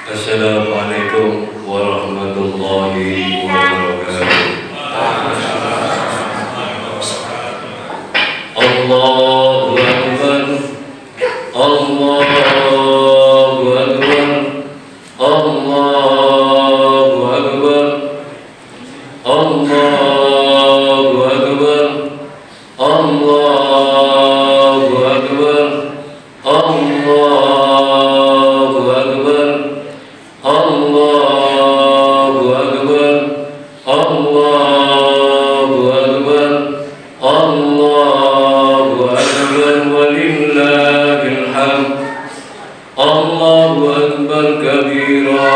Assalamualaikum warahmatullahi wabarakatuh. Allahu Akbar, Allahu Akbar, Allahu Akbar, Allahu Akbar, Allahu Akbar, Allahu Akbar, Allahu Akbar, Allahu Akbar, Allahu Akbar, walillahil hamd. Allahu Akbar kabira,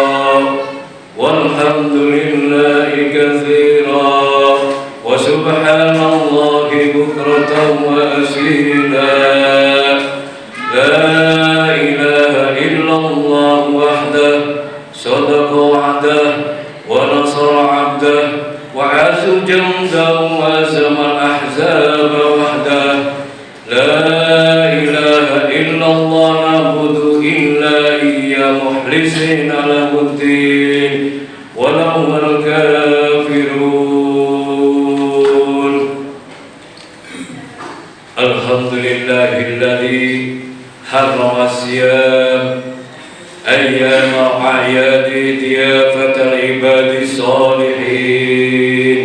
walhamdulillahi katsira, wa subhanallahi bukratan wa asila. La ilaha illallah wahdah, sadaqa wa'dah, wa nasara 'abdah, wa 'azza jamdahu wa zamal ahzaba wahdah. La ilaha illallah na'budu illa iya mukhlisina lahuddin, walau al-kafirun. Alhamdulillahilladzi harrama siyam أيام أعياد ضيافة العباد الصالحين.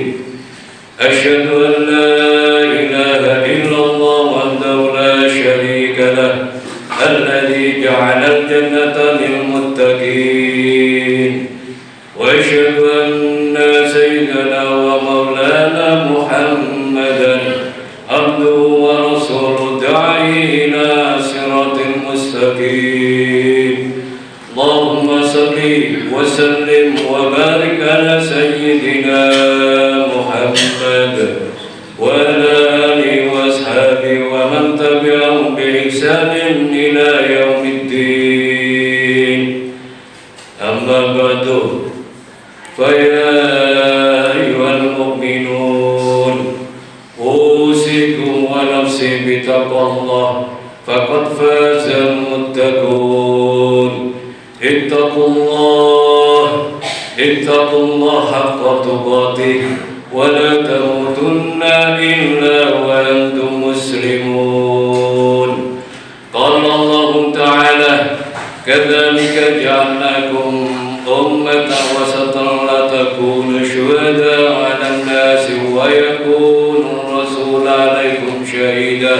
أشهد أن لا إله إلا الله وحده لا شريك له الذي جعل الجنة للمتقين، وأشهد أن سيدنا ومولانا محمدا عبده ورسوله داعي إلى صراط مستقيم. اللهم صل وسلم وبارك على سيدنا محمد وعلى آله وأصحابه ومن تبعهم بإحسان إلى يوم الدين. أما بعد فيا أيها المؤمنون أوصيكم ونفسي بتقوى الله فقد فاز المتقون. اتقوا الله حق تقاته ولا تموتن إلا وأنتم مسلمون. قال الله تعالى: كذلك جعلناكم أمة وسطا لتكونوا شهداء على الناس ويكون الرسول عليكم شهيدا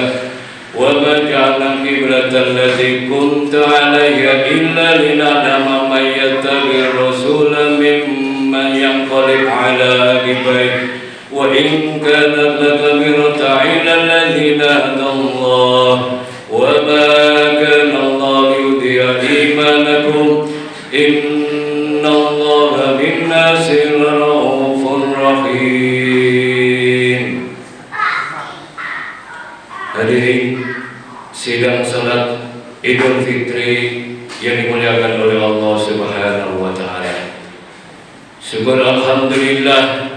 وما جعلنا القبلة التي كنت عليها إلا لنعلم من يتبع الرسول ممن ينقلب على عقبيه وإن كانت لكبيرة إلا الذين هدى الله وما كان الله ليضيع إيمانكم إن الله بالناس لرؤوف رحيم. Hadirin sidang salat Idul Fitri yang dimuliakan oleh Allah Subhanahu wa taala. Syukur alhamdulillah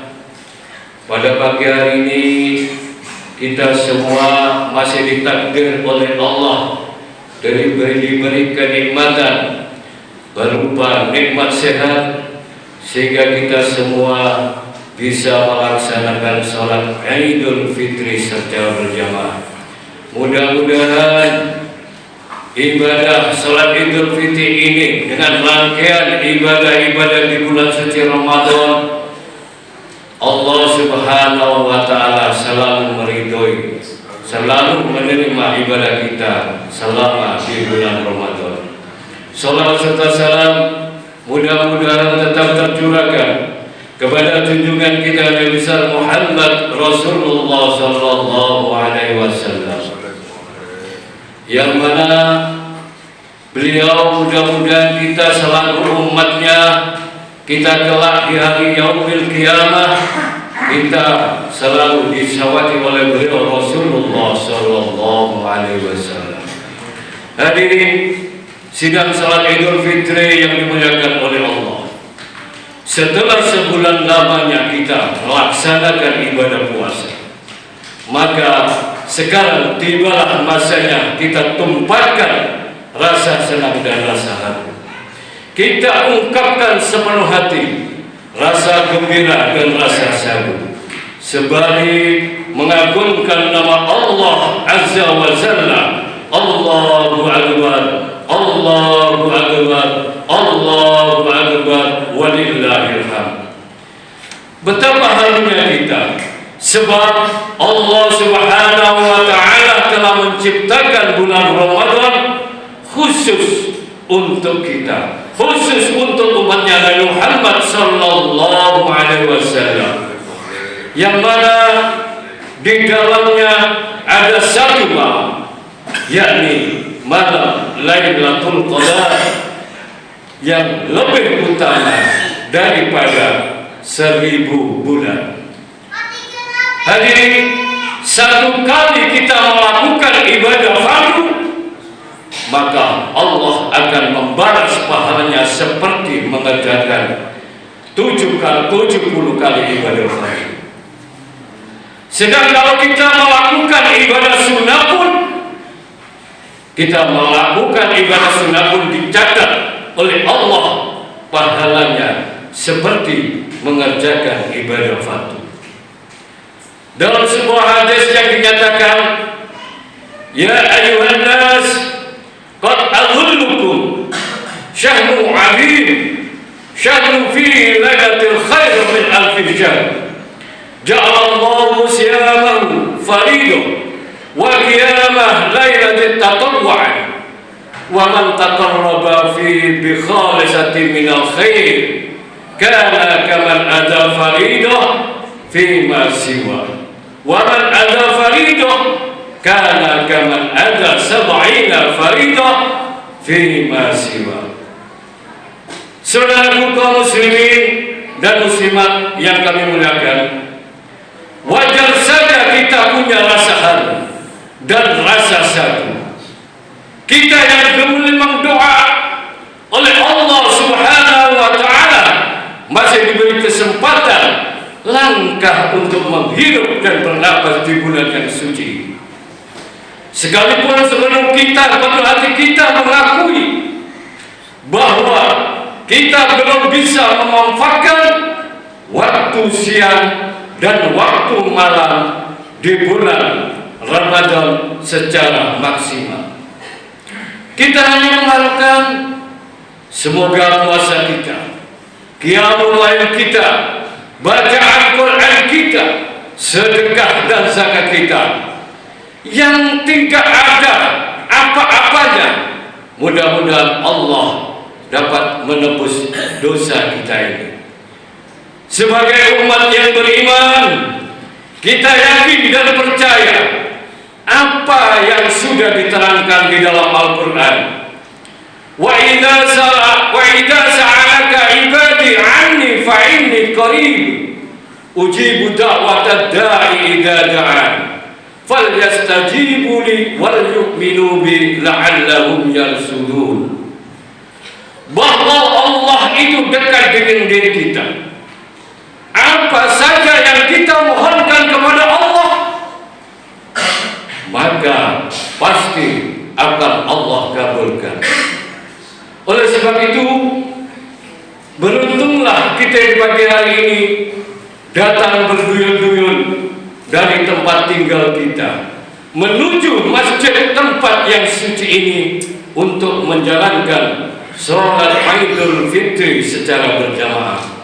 pada pagi hari ini kita semua masih ditakdir oleh Allah diberi kenikmatan berupa nikmat sehat sehingga kita semua bisa melaksanakan salat Idul Fitri secara berjamaah. Mudah-mudahan ibadah salat Idul Fitri ini dengan rangkaian ibadah-ibadah di bulan suci Ramadan, Allah Subhanahu wa taala selalu meridhoi, selalu menerima ibadah kita selama di bulan Ramadan. Salawat serta salam mudah-mudahan tetap tercurahkan kepada junjungan kita Nabi besar Muhammad Rasulullah sallallahu alaihi wasallam, yang mana beliau mudah-mudahan kita selaku umatnya, kita kelak di hari yaumil qiyamah kita selalu disawati oleh beliau Rasulullah sallallahu alaihi wasallam. Hadirin sidang salat Idul Fitri yang dimuliakan oleh Allah, setelah sebulan lamanya kita melaksanakan ibadah puasa, maka sekarang tibalah masanya kita tumpahkan rasa senang dan rasa haru. kita ungkapkan sepenuh hati rasa gembira dan rasa syukur, sebalik mengagungkan nama Allah Azza wa Jalla. Allahu Akbar, Allahu Akbar, Allahu Akbar, walillahil hamd. Betapa harunya kita, sebab Allah Subhanahu wa Ta'ala telah menciptakan bulan Ramadan khusus untuk kita, khusus untuk umatnya Nabi Muhammad sallallahu alaihi wasallam, yang mana di dalamnya ada satu malam, yakni malam Lailatul Qadar, yang lebih utama daripada 1000 bulan. Hadirin, satu kali kita melakukan ibadah fardu, maka Allah akan membalas pahalanya seperti mengerjakan 70 kali ibadah fardu. Sedang kalau kita melakukan ibadah sunnah pun, dicatat oleh Allah pahalanya seperti mengerjakan ibadah fardu. Dalam sebuah hadis yang dinyatakan, ya ayuhan nas, qad adullukum syahru azim, syahru fi lailatul khair min alfi syahr, ja'alallahu siyamahu faridah wa qiyamah lailatul tatawwu', wa man taqarraba fi bi khalisatin min al khair kana kaman ada faridah fi ma siwa, wa man ada faridah kana kaman ada 70 faridah fi ma siwa. Saudaraku kaum muslimin dan muslimat yang kami muliakan, wajar saja kita punya rasa haru dan rasa syukur. Kita yang memang doa oleh Allah Subhanahu wa Ta'ala masih diberi kesempatan langkah untuk menghirup dan bernapas di bulan yang suci. Sekalipun sebelum kita, pada hati kita mengakui bahwa kita belum bisa memanfaatkan waktu siang dan waktu malam di bulan Ramadan secara maksimal. Kita hanya mengharapkan semoga puasa kita, qiyamul lail kita, bacaan Quran kita, sedekah dan zakat kita yang tidak ada apa-apanya, mudah-mudahan Allah dapat menebus dosa kita ini. Sebagai umat yang beriman, kita yakin dan percaya apa yang sudah diterangkan di dalam Al-Quran. Wa idza sa'alaka ibadi anni fa inni qarib ujibu da'watad da'i idza da'an falyastajibu li wal yu'minu bi la'allahum yarsudun. Bahwa Allah itu dekat dengan diri kita. Apa saja yang kita mohonkan kepada Allah, maka pasti akan Allah kabulkan. Oleh sebab itu, beruntunglah kita di pagi hari ini datang berduyun-duyun dari tempat tinggal kita menuju masjid tempat yang suci ini untuk menjalankan sholat Idul Fitri secara berjamaah.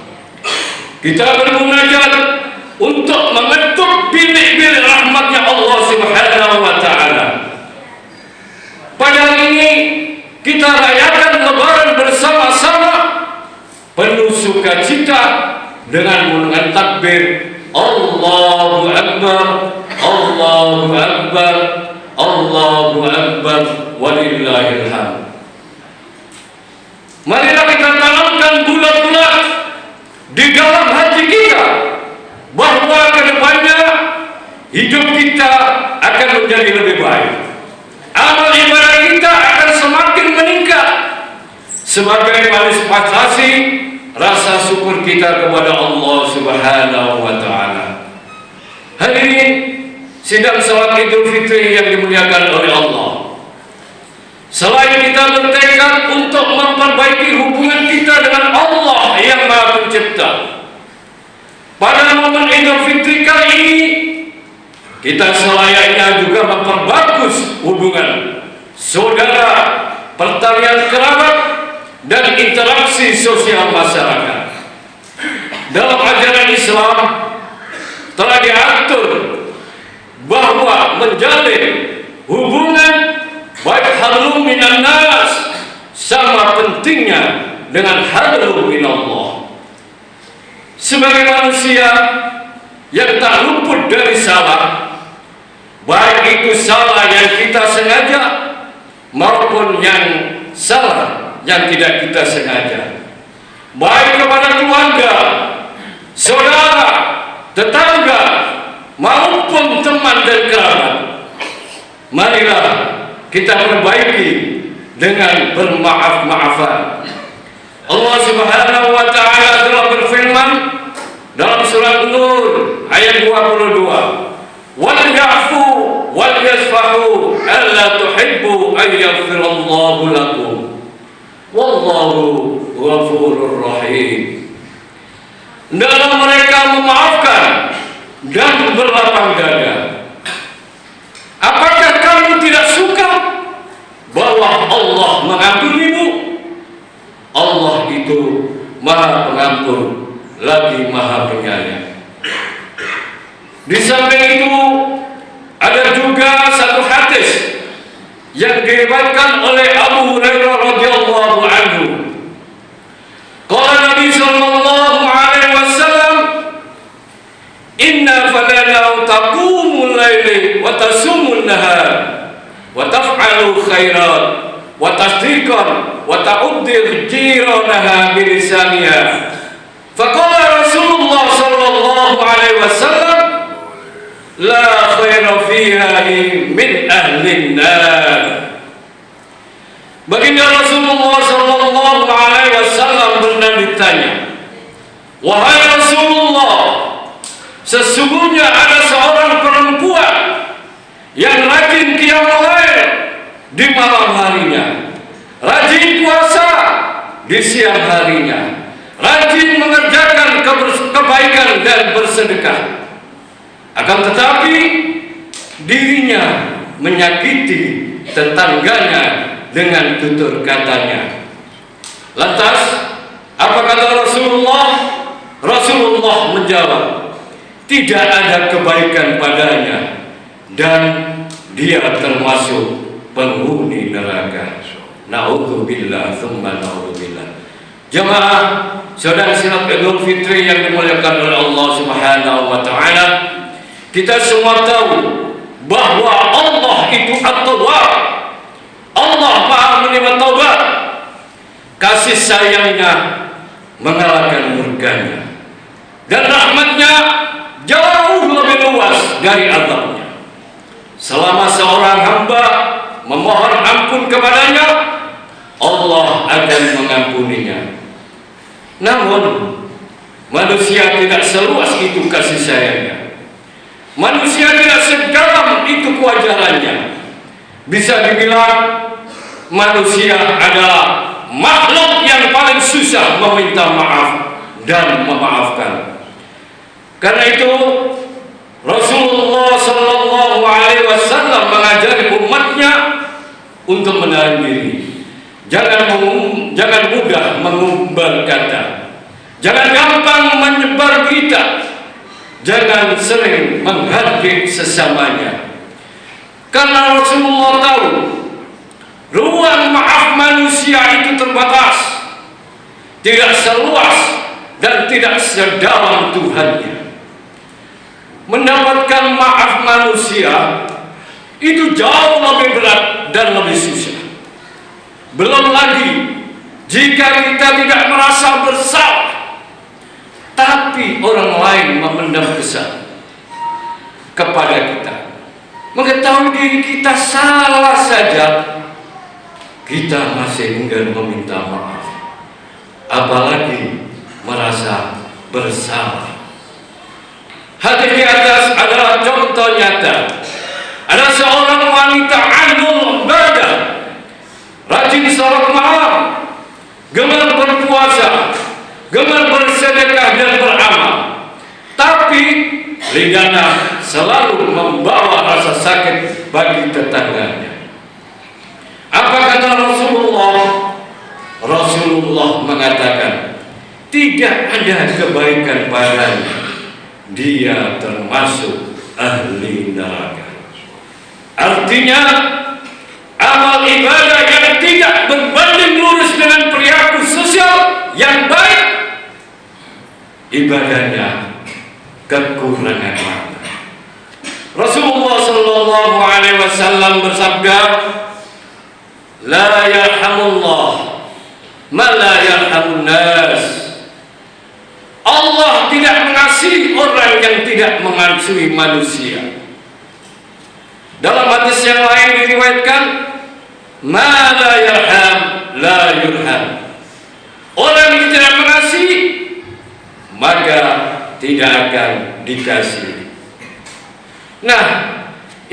Kita bermunajat untuk mengetuk bilik-bilik rahmatnya Allah Subhanahu wa Ta'ala. Pada hari ini kita rayakan Lebaran bersama-sama, penuh sukacita dengan mendengar takbir Allahu Akbar, Allahu Akbar, Allahu Akbar, walillahil hamd. Marilah kita tanamkan bulat-bulat di dalam hati kita bahwa kedepannya hidup kita akan menjadi lebih baik. Amal ibadah kita akan semakin meningkat sebagai manifestasi rasa syukur kita kepada Allah Subhanahu wa Ta'ala. Hadirin sidang salat Idul Fitri yang dimuliakan oleh Allah, selain kita bertekad untuk memperbaiki hubungan kita dengan Allah yang Maha Pencipta. Pada momen Idul Fitri kali ini, kita selayaknya juga memperbagus hubungan saudara, pertalian kerabat, dan interaksi sosial masyarakat. Dalam ajaran Islam telah diatur bahwa menjalin hubungan baik hablum minan nas sama pentingnya dengan hablum minallah. Sebagai manusia yang tak luput dari salah, baik itu salah yang kita sengaja maupun yang salah yang tidak kita sengaja, baik kepada keluarga, saudara, tetangga, maupun teman dan kerabat, marilah kita perbaiki dengan bermaaf-maafan. Allah Subhanahu wa Ta'ala telah berfirman dalam surat Nur ayat 22, wal ya'fu wal yasfahu alla tuhibbu an yaghfirallahu lakum wallahu ghafurur rahim. Dalam mereka memaafkan dan berlapang dada. Apakah kamu tidak suka bahwa Allah mengampunimu? Allah itu Maha Pengampun lagi Maha Penyayang. Di samping itu ada juga satu hadis yang diriwayatkan oleh Abu Hurairah radhiyallahu anhu. Qala Nabi sallallahu alaihi wasallam, inna falana taqumul laili wa tasumul nahar wa taf'alu khairat wa tasdiqan wa ta'uddir jiranaha bilisaniha. Faqala Rasulullah sallallahu alaihi wasallam, la khaira fiha min ahli nar. Baginda Rasulullah sallallahu alaihi wasallam pernah ditanya, wahai Rasulullah, sesungguhnya ada seorang perempuan yang rajin qiyamul lail di malam harinya, rajin puasa di siang harinya, rajin mengerjakan kebaikan dan bersedekah. Akan tetapi dirinya menyakiti tetangganya dengan tutur katanya. Lantas apa kata Rasulullah? Rasulullah menjawab, tidak ada kebaikan padanya dan dia termasuk penghuni neraka. Na'udzubillah tsumma na'udzubillah. Jemaah saudara salat Idul Fitri yang dimuliakan oleh Allah Subhanahu wa Ta'ala, kita semua tahu bahwa Allah itu At-Tawwab. Allah Maha menerima taubat. Kasih sayangnya mengalahkan murkanya, dan rahmatnya jauh lebih luas dari azabnya. Selama seorang hamba memohon ampun kepadanya, Allah akan mengampuninya. Namun manusia tidak seluas itu kasih sayangnya. Manusia tidak sedalam itu kewajarannya. Bisa dibilang manusia adalah makhluk yang paling susah meminta maaf dan memaafkan. Karena itu Rasulullah Sallallahu Alaihi Wasallam mengajari umatnya untuk menahan diri. Jangan mudah mengumbar kata. Jangan gampang menyebar berita. Jangan sering menghardik sesamanya. Karena Rasulullah tahu ruang maaf manusia itu terbatas, tidak seluas dan tidak sedalam Tuhannya. Mendapatkan maaf manusia itu jauh lebih berat dan lebih susah. Belum lagi jika kita tidak merasa bersalah, tapi orang lain memendam kesal kepada kita, mengetahui diri kita salah saja, kita masih enggan meminta maaf, apalagi merasa bersalah. Hadis di atas adalah contoh nyata. Ada seorang wanita ahlul ibadah, rajin salat malam, gemar bersedekah dan beramal, tapi lidahnya selalu membawa rasa sakit bagi tetangganya. Apa kata Rasulullah? Rasulullah mengatakan, tidak ada kebaikan padanya, dia termasuk ahli neraka. Artinya, amal ibadah yang tidak berbanding lurus dengan perilaku sosial yang baik, ibadahnya kekurangan makna. Rasulullah sallallahu alaihi wasallam bersabda, la yarhamullah ma la yarhamun nas. Allah tidak mengasihi orang yang tidak mengasihi manusia. Dalam hadis yang lain diriwayatkan, ma la yarham la yurham. Orang yang tidak mengasihi, maka tidak akan dikasihi. Nah,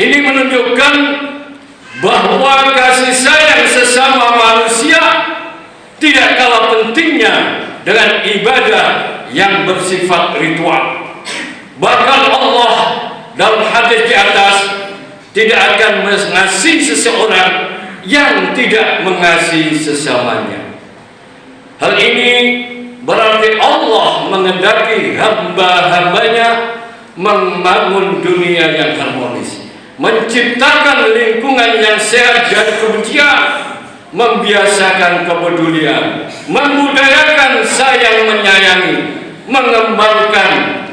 ini menunjukkan bahwa kasih sayang sesama manusia tidak kalah pentingnya dengan ibadah yang bersifat ritual. Bahkan Allah dalam hadis di atas tidak akan mengasihi seseorang yang tidak mengasihi sesamanya. Hal ini berarti Allah mengendaki hamba-hambanya membangun dunia yang harmonis, menciptakan lingkungan yang sehat dari kebencian, membiasakan kepedulian, membudayakan sayang menyayangi, mengembangkan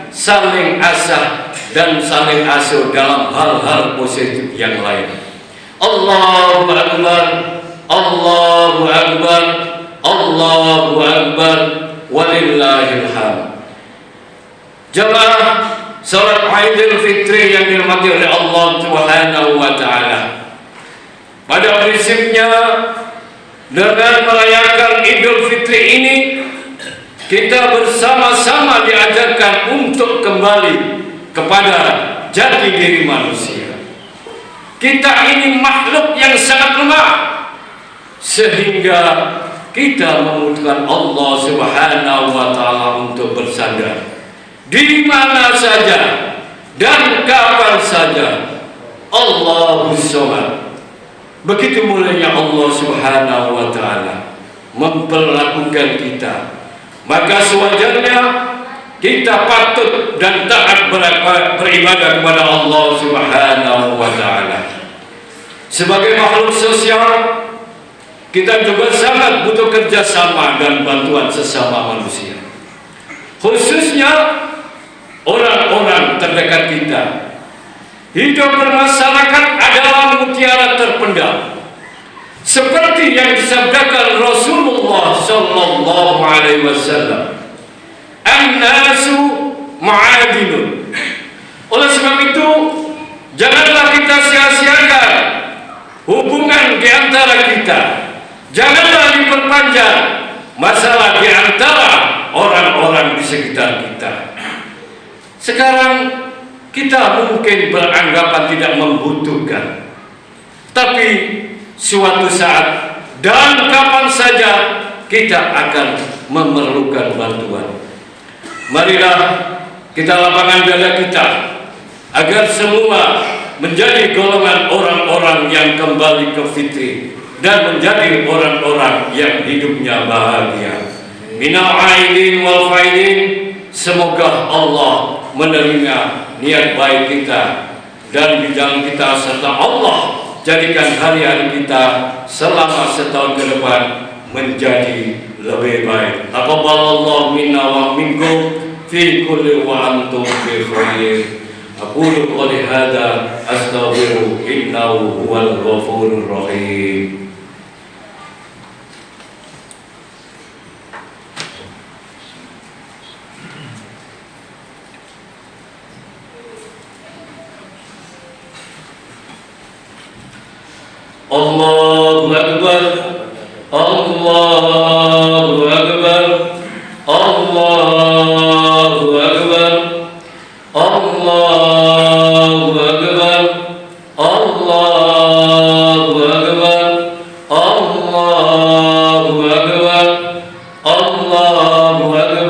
saling asah dan saling asuh dalam hal-hal positif yang lain. Allahu Akbar, Allahu Akbar, Allahu Akbar, walillahil hamd. Jemaah salat Idul Fitri yang dirahmati oleh Allah Subhanahu wa taala, pada prinsipnya dengan merayakan Idul Fitri ini kita bersama-sama diajarkan untuk kembali kepada jati diri manusia. Kita ini makhluk yang sangat lemah, sehingga kita membutuhkan Allah Subhanahu wa taala untuk bersandar di mana saja dan kapan saja. Allahus Samad. Begitu mulianya Allah Subhanahu wa taala memperlakukan kita, maka sewajarnya kita patut dan taat beribadah kepada Allah Subhanahu wa taala. Sebagai makhluk sosial, kita juga sangat butuh kerjasama dan bantuan sesama manusia, khususnya orang-orang terdekat kita. Hidup bermasyarakat adalah mutiara terpendam, seperti yang disabdakan Rasulullah sallallahu alaihi wasallam, an-nasu ma'adinun. Oleh sebab itu, janganlah kita sia-siakan hubungan di antara kita. Janganlah diperpanjang masalah di antara orang-orang di sekitar kita. Sekarang kita mungkin beranggapan tidak membutuhkan, tapi suatu saat dan kapan saja kita akan memerlukan bantuan. Marilah kita lapangkan dada kita agar semua menjadi golongan orang-orang yang kembali ke fitri dan menjadi orang-orang yang hidupnya bahagia. Minal aidin wal faidin. Semoga Allah menerima niat baik kita dan di jalan kita, serta Allah jadikan hari-hari kita selama setahun ke depan menjadi lebih baik. Taqabbalallahu minna wa minkum fi kulli wa antum bi khair. Aqulu qouli hadza astaghfiru innahu huwal ghafurur rahim. Allahu Akbar, Allahu Akbar, Allahu Akbar, Allahu Akbar, Allahu Akbar, Allahu Akbar, Allahu Akbar.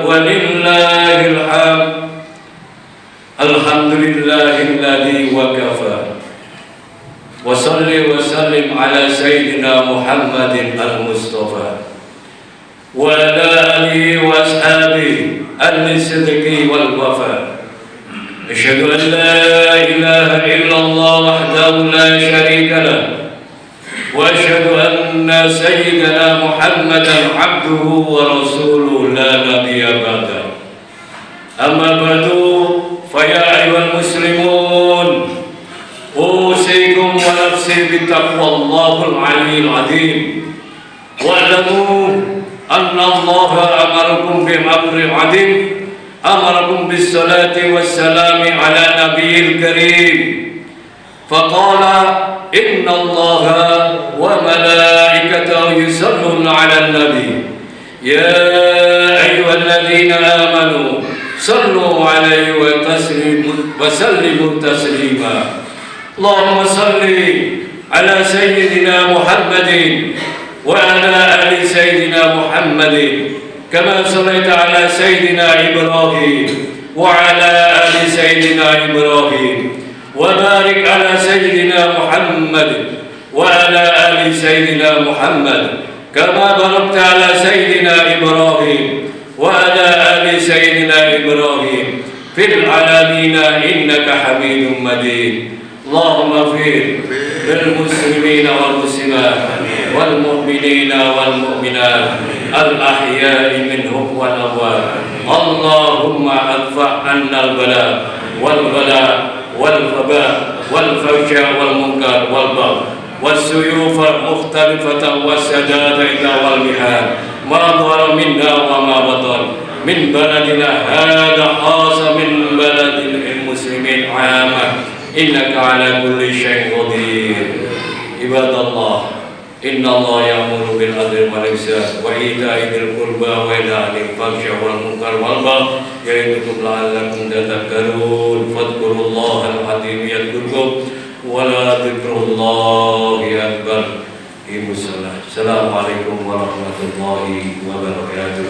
ولله الحمد الحمد لله الذي وكفى وصل وسلم على سيدنا محمد المصطفى وعلى آله وأصحابه أهل الصدق والوفاء أشهد أن لا إله إلا الله وحده لا شريك له وأشهد أن سيدنا محمدا عبده ورسوله لا نبي بعده أما بعد فيا أيها المسلمون أوصيكم ونفسي بتقوى الله العلي العظيم واعلموا أن الله أمركم بأمر عظيم أمركم بالصلاة والسلام على نبي الكريم فقال إن الله وملائكته يصلون على النبي يا أيها الذين آمنوا صلوا عليه وسلموا تسليما اللهم صل على سيدنا محمد وعلى آل سيدنا محمد كما صليت على سيدنا إبراهيم وعلى آل سيدنا إبراهيم وبارك على سيدنا محمد وعلى آل سيدنا محمد كما باركت على سيدنا إبراهيم وعلى آل سيدنا إبراهيم في العالمين إنك حميد مجيد اللهم اغفر للمسلمين والمسلمات والمؤمنين والمؤمنات الأحياء منهم والأموات اللهم ادفع عنا البلاء والغلاء والوباء والفحشاء والمنكر والبغي والسيوف المختلفة والسدائد والمحال ما ظهر منا وما بطن من بلدنا هذا خاصة من بلد المسلمين عامة إنك على كل شيء قدير عباد الله إن الله يأمر بالعدل والإحسان وإيتاء ذي القربى وينهى عن الفحشاء والمنكر والبغي يعظكم لعلكم تذكرون فاذكروا الله العظيم يذكركم ولا ذكر الله أكبر السلام عليكم ورحمة الله وبركاته.